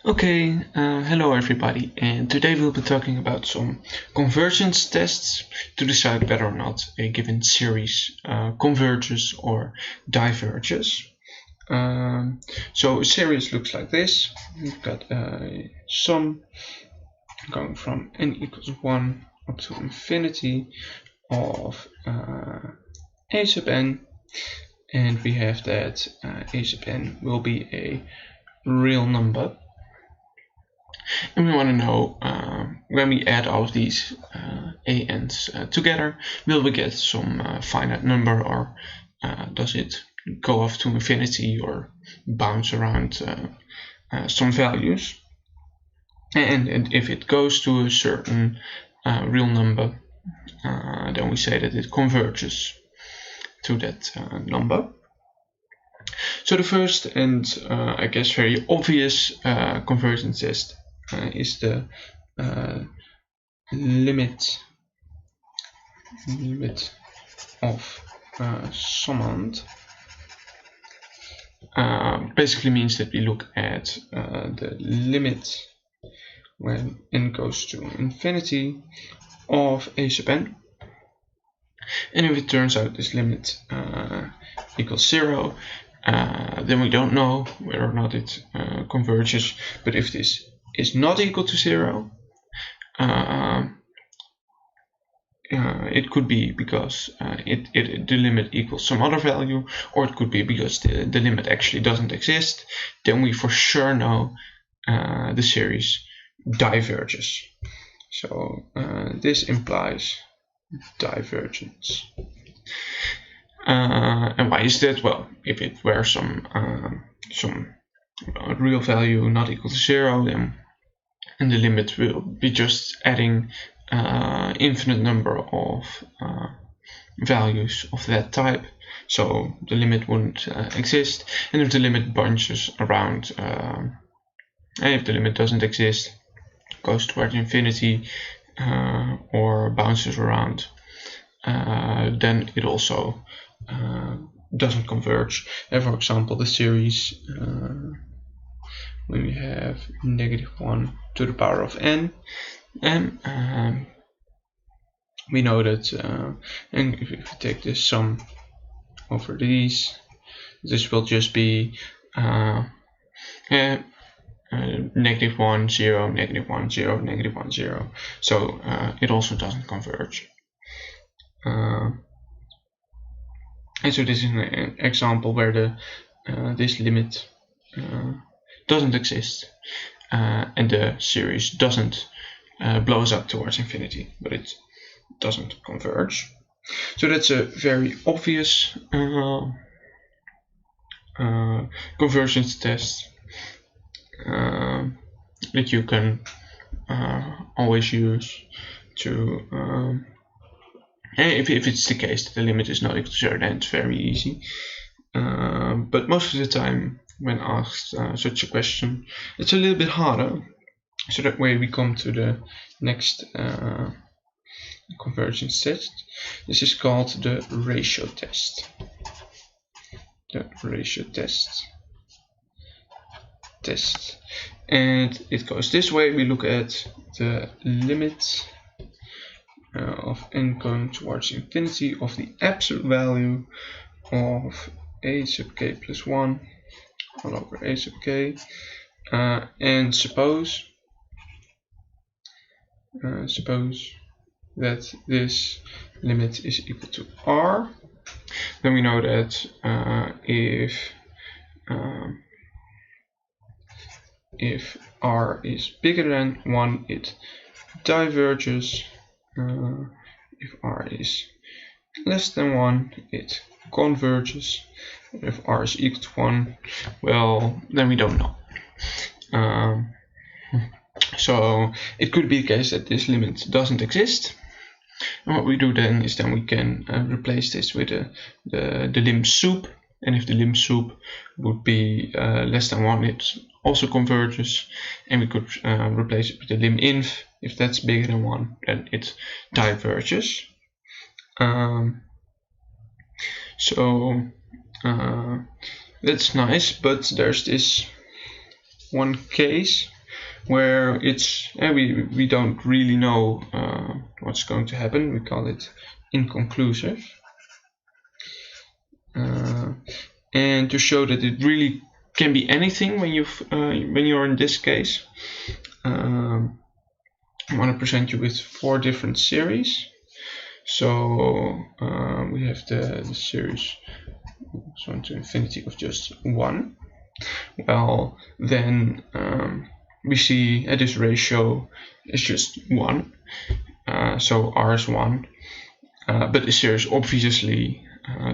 Okay, hello everybody, and today we'll be talking about some convergence tests to decide whether or not a given series converges or diverges. So a series looks like this. We've got a sum going from n equals 1 up to infinity of a sub n, and we have that a sub n will be a real number. And we want to know when we add all of these a-n's together, will we get some finite number, or does it go off to infinity or bounce around some values? And if it goes to a certain real number, then we say that it converges to that number. So the first and I guess very obvious convergence test is the limit of summand. Basically means that we look at the limit when n goes to infinity of a sub n, and if it turns out this limit equals 0, then we don't know whether or not it converges. But if this is not equal to 0, it could be because the limit equals some other value, or it could be because the limit actually doesn't exist. Then we for sure know the series diverges. So this implies divergence. And why is that? Well, if it were some real value not equal to 0, then the limit will be just adding infinite number of values of that type, so the limit wouldn't exist. And if the limit bunches around, and if the limit doesn't exist, goes towards infinity or bounces around, then it also doesn't converge. And for example, the series when we have -1 to the power of n, and we know that and if we take this sum over these, this will just be -1, 0, -1, 0, -1, 0. So it also doesn't converge. And so this is an example where this limit doesn't exist, and the series doesn't blows up towards infinity, but it doesn't converge. So that's a very obvious convergence test that you can always use to if it's the case that the limit is not equal to 0, then it's very easy. But most of the time when asked such a question, it's a little bit harder. So that way we come to the next convergence test. This is called the ratio test. The ratio test. And it goes this way. We look at the limit of n going towards infinity of the absolute value of a sub k plus 1 all over a sub k, and suppose that this limit is equal to r. Then we know that if r is bigger than 1, it diverges. If r is less than 1, it converges. If r is equal to 1, well, then we don't know. So it could be the case that this limit doesn't exist. And what we do then is we can replace this with the lim sup. And if the lim sup would be less than 1, it also converges. And we could replace it with the lim inf. If that's bigger than 1, then it diverges. So that's nice, but there's this one case where it's we don't really know what's going to happen. We call it inconclusive. And to show that it really can be anything when you're in this case, I want to present you with 4 different series. So we have the series 1 to infinity of just 1. Well, then we see this ratio is just 1, so R is 1, but the series obviously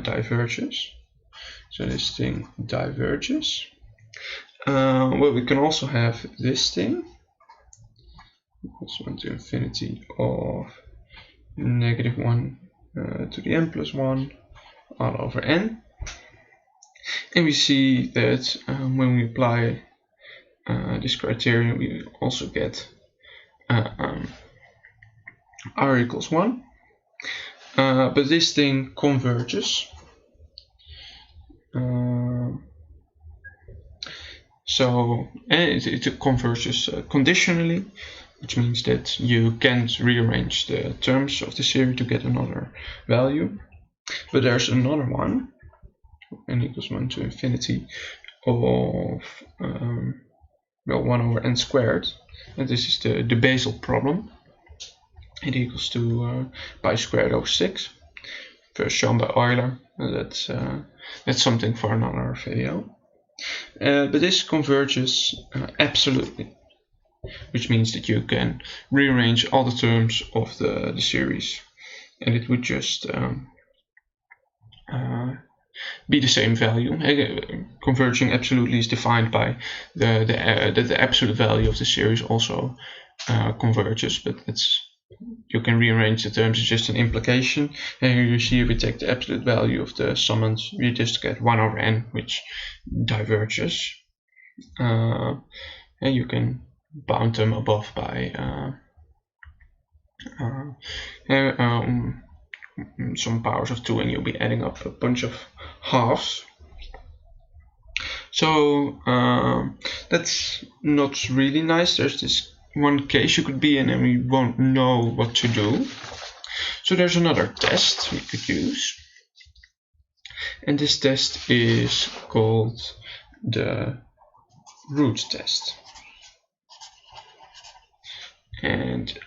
diverges. So this thing diverges. Well, we can also have this thing. Equals 1 to infinity of -1 to the n plus 1 all over n. And we see that when we apply this criterion, we also get R equals 1. But this thing converges. So it converges conditionally, which means that you can't rearrange the terms of the series to get another value. But there's another one, n equals 1 to infinity of 1 over n squared, and this is the basal problem. It equals to pi squared over 6, first shown by Euler. That's something for another video. But this converges absolutely, which means that you can rearrange all the terms of the series, and it would just be the same value. Converging absolutely is defined by the absolute value of the series also converges, but you can rearrange the terms. It's just an implication. And here you see if we take the absolute value of the summands, we just get 1 over n, which diverges. And you can bound them above by some powers of 2, and you'll be adding up a bunch of halves. So that's not really nice. There's this one case you could be in and we won't know what to do. So there's another test we could use, and this test is called the root test. And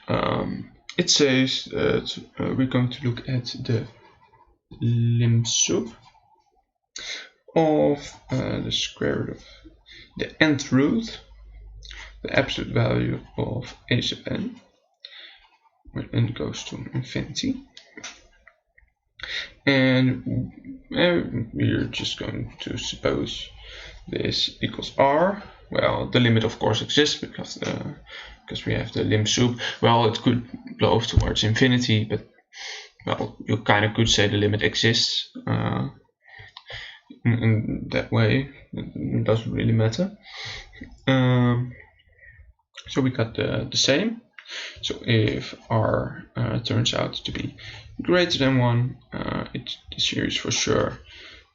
it says that we're going to look at the lim sub of the square root of the nth root, the absolute value of a sub n, when n goes to infinity. And we're just going to suppose this equals r. Well, the limit of course exists because we have the lim sub. Well, it could go towards infinity, but well, you kind of could say the limit exists in that way. It doesn't really matter. So we got the same. So if r turns out to be greater than 1, the series for sure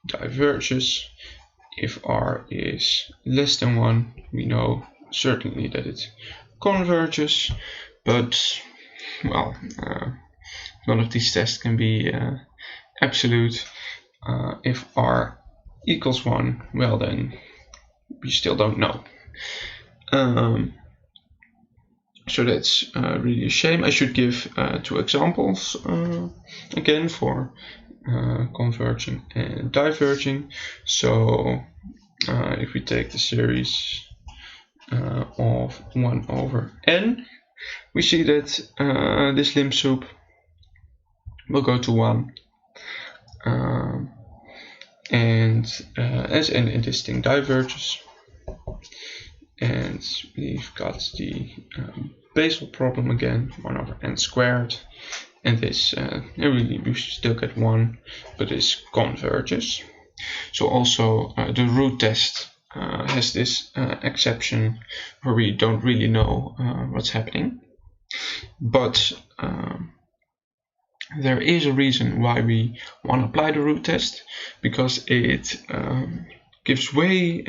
diverges. If r is less than 1, we know certainly that it converges, but well, none of these tests can be absolute. If r equals 1, well then we still don't know. So that's really a shame. I should give 2 examples again for converging and diverging. So if we take the series of 1 over n, we see that this lim sub will go to 1, and as n this thing diverges, and we've got the basal problem again, 1 over n squared, and this really we still get 1, but this converges. So also the root test has this exception where we don't really know what's happening, but there is a reason why we want to apply the root test, because it gives way,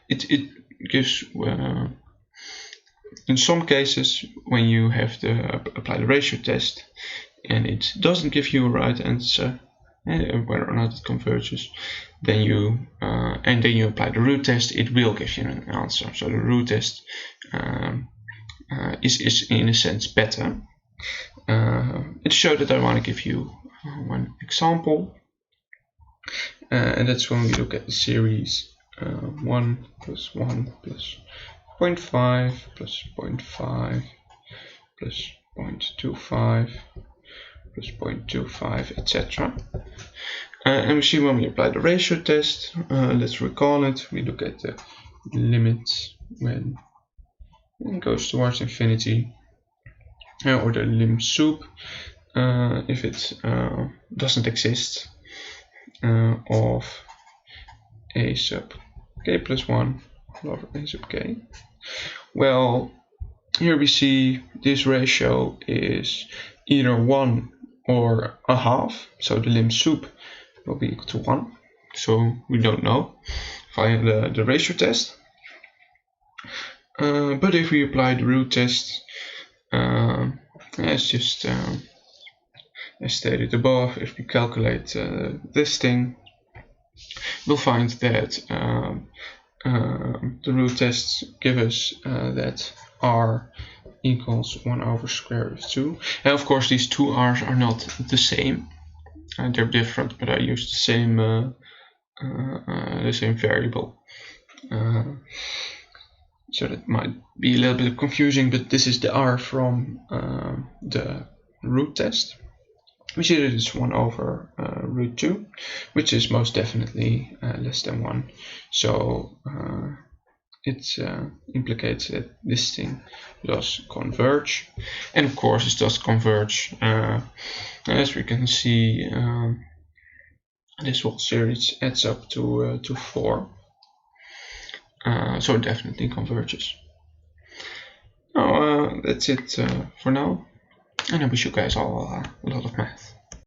it gives in some cases, when you have to apply the ratio test and it doesn't give you a right answer, whether or not it converges, then you apply the root test, it will give you an answer. So the root test is in a sense better. It showed that I want to give you one example, and that's when we look at the series 1 plus 1 plus 0.5 plus 0.5 plus 0.25 plus 0.25, etc. And we see when we apply the ratio test, let's recall it, we look at the limits when it goes towards infinity, or the lim sup if it doesn't exist, of a sub k plus 1 over a sub k. Well, here we see this ratio is either 1 or a half, so the lim sup will be equal to 1, so we don't know via the ratio test. But if we apply the root test, as stated above, if we calculate this thing, we'll find that the root tests give us that r equals 1 over square root of 2. And of course these two r's are not the same, they're different, but I used the same variable. So that might be a little bit confusing, but this is the r from the root test. We see that it's 1 over root 2, which is most definitely less than 1. So it implicates that this thing does converge. And of course it does converge. As we can see, this whole series adds up to 4. So it definitely converges. Now, that's it for now. And I wish you guys all a lot of math.